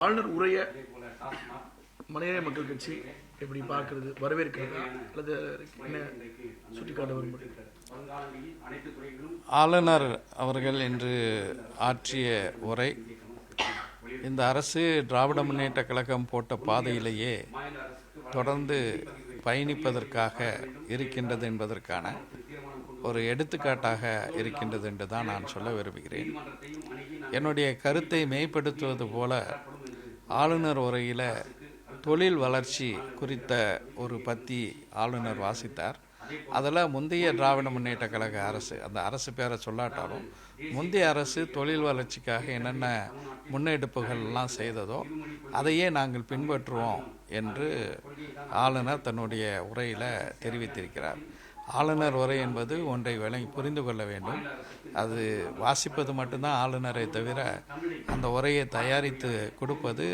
ஆளுநர் உரைய மனிதநேய மக்கள் கட்சி எப்படி பார்க்கிறது, வரவேற்கிறதா அல்லது என்ன சுட்டிக்காட்ட விரும்புகிறேன்? ஆளுநர் அவர்கள் இன்று ஆற்றிய உரை இந்த அரசு திராவிட முன்னேற்ற கழகம் போட்ட பாதையிலேயே தொடர்ந்து பயணிப்பதற்காக இருக்கின்றது என்பதற்கான ஒரு எடுத்துக்காட்டாக இருக்கின்றது என்று தான் நான் சொல்ல விரும்புகிறேன். என்னுடைய கருத்தை மேம்படுத்துவது போல ஆளுநர் உரையில் தொழில் வளர்ச்சி குறித்த ஒரு பத்தி ஆளுநர் வாசித்தார். அதில் முந்தைய திராவிட முன்னேற்ற கழக அரசு, அந்த அரசு பேரை சொல்லாட்டாலும் முந்தைய அரசு தொழில் வளர்ச்சிக்காக என்னென்ன முன்னெடுப்புகள்லாம் செய்ததோ அதையே நாங்கள் பின்பற்றுவோம் என்று ஆளுநர் தன்னுடைய உரையில் தெரிவித்திருக்கிறார். ஆளுநர் உரை என்பது ஒன்றை புரிந்து கொள்ள வேண்டும். அது வாசிப்பது மட்டும்தான் ஆளுநரை தவிர அந்த உரையை தயாரித்து கொடுப்பது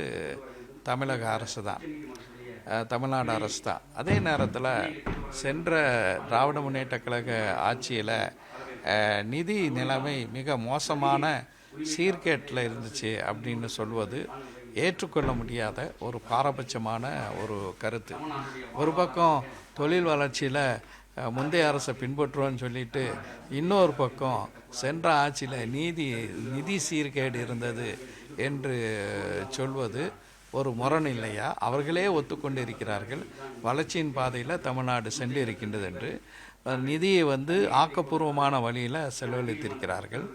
தமிழக அரசு தான், தமிழ்நாடு அரசு தான். அதே நேரத்தில் சென்ற திராவிட முன்னேற்ற கழக ஆட்சியில் நிதி நிலைமை மிக மோசமான சீர்கேட்டில் இருந்துச்சு அப்படின்னு சொல்வது ஏற்றுக்கொள்ள முடியாத ஒரு பாரபட்சமான ஒரு கருத்து. ஒரு பக்கம் தொழில் வளர்ச்சியில் முந்தைய அரசை பின்பற்றுவோன்னு சொல்லிட்டு, இன்னொரு பக்கம் சென்ற ஆட்சியில் நிதி சீர்கேடு இருந்தது என்று சொல்வது ஒரு முரண் இல்லையா? அவர்களே ஒத்துக்கொண்டிருக்கிறார்கள் வளர்ச்சியின் பாதையில் தமிழ்நாடு சென்று இருக்கின்றது என்று. நிதியை ஆக்கப்பூர்வமான வழியில் செலவழித்திருக்கிறார்கள்.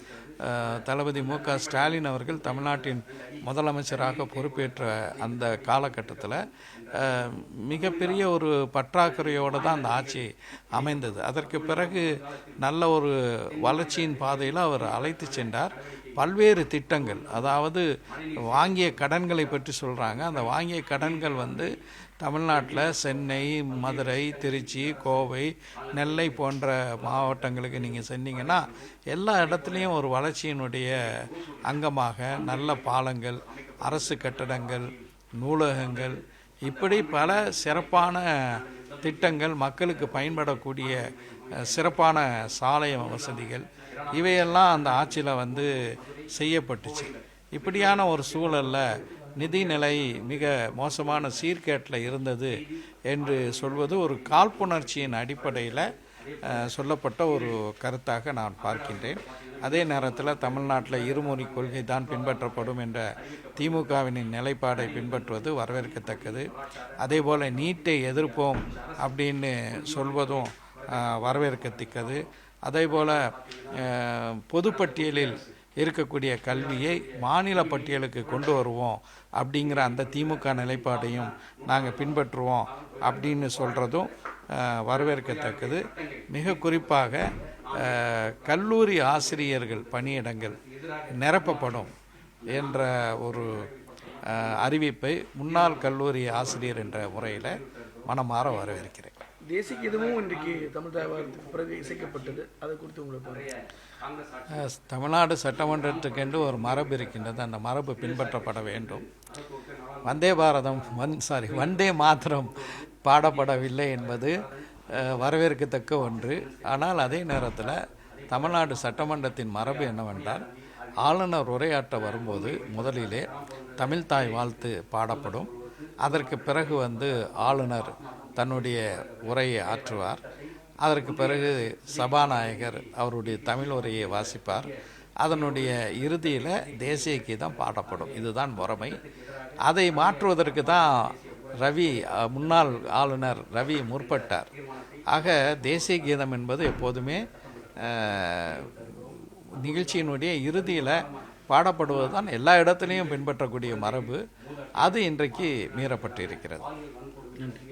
தளபதி மு.க. ஸ்டாலின் அவர்கள் தமிழ்நாட்டின் முதலமைச்சராக பொறுப்பேற்ற அந்த காலகட்டத்தில் மிகப்பெரிய ஒரு பற்றாக்குறையோடு தான் அந்த ஆட்சி அமைந்தது. அதற்கு பிறகு நல்ல ஒரு வளர்ச்சியின் பாதையில் அவர் அழைத்து சென்றார். பல்வேறு திட்டங்கள், அதாவது வாங்கிய கடன்களை பற்றி சொல்கிறாங்க. அந்த வாங்கிய கடன்கள் தமிழ்நாட்டில் சென்னை, மதுரை, திருச்சி, கோவை, நெல்லை போன்ற மாவட்டங்களுக்கு நீங்கள் சென்றீங்கன்னா எல்லா இடத்துலையும் ஒரு வளர்ச்சியினுடைய அங்கமாக நல்ல பாலங்கள், அரசு கட்டடங்கள், நூலகங்கள், இப்படி பல சிறப்பான திட்டங்கள், மக்களுக்கு பயன்படக்கூடிய சிறப்பான சாலை வசதிகள், இவையெல்லாம் அந்த ஆட்சியில் செய்யப்பட்டுச்சு. இப்படியான ஒரு சூழலில் நிதிநிலை மிக மோசமான சீர்கேட்டில் இருந்தது என்று சொல்வது ஒரு காழ்ப்புணர்ச்சியின் அடிப்படையில் சொல்லப்பட்ட ஒரு கருத்தாக நான் பார்க்கின்றேன். அதே நேரத்தில் தமிழ்நாட்டில் இருமொழி கொள்கை தான் பின்பற்றப்படும் என்ற திமுகவின் நிலைப்பாடை பின்பற்றுவது வரவேற்கத்தக்கது. அதே போல் நீட்டை எதிர்ப்போம் அப்படின்னு சொல்வதும் வரவேற்கத்தக்கது. அதே போல் பொதுப்பட்டியலில் இருக்கக்கூடிய கல்வியை மாநில பட்டியலுக்கு கொண்டு வருவோம் அப்படிங்கிற அந்த திமுக நிலைப்பாடையும் நாங்கள் பின்பற்றுவோம் அப்படின்னு சொல்கிறதும் வரவேற்கத்தக்கது. மிக குறிப்பாக கல்லூரி ஆசிரியர்கள் பணியிடங்கள் நிரப்பப்படும் என்ற ஒரு அறிவிப்பை முன்னாள் கல்லூரி ஆசிரியர் என்ற முறையில் மனமாற வரவேற்கிறேன். தேசிய கீதமும் இன்றைக்கு தமிழ் தேவாரத்துக்கு பிறகு இசைக்கப்பட்டது, அதை குறித்து உங்களுக்கு? தமிழ்நாடு சட்டமன்றத்துக்கென்று ஒரு மரபு இருக்கின்றது. அந்த மரபு பின்பற்றப்பட வேண்டும். வந்தே மாதரம் பாடப்படவில்லை என்பது வரவேற்கத்தக்க ஒன்று. ஆனால் அதே நேரத்தில் தமிழ்நாடு சட்டமன்றத்தின் மரபு என்னவென்றால், ஆளுநர் உரையாற்ற வரும்போது முதலிலே தமிழ்தாய் வாழ்த்து பாடப்படும். அதற்கு பிறகு ஆளுநர் தன்னுடைய உரையை ஆற்றுவார். அதற்கு பிறகு சபாநாயகர் அவருடைய தமிழ் உரையை வாசிப்பார். அதனுடைய இறுதியில் தேசிய கீதம் பாடப்படும். இதுதான் முறைமை. அதை மாற்றுவதற்கு தான் முன்னாள் ஆளுநர் ரவி முற்பட்டார். ஆக தேசிய கீதம் என்பது எப்போதுமே நிகழ்ச்சியினுடைய இறுதியில் பாடப்படுவது தான் எல்லா இடத்துலையும் பின்பற்றக்கூடிய மரபு. அது இன்றைக்கு மீறப்பட்டு இருக்கிறது. நன்றி.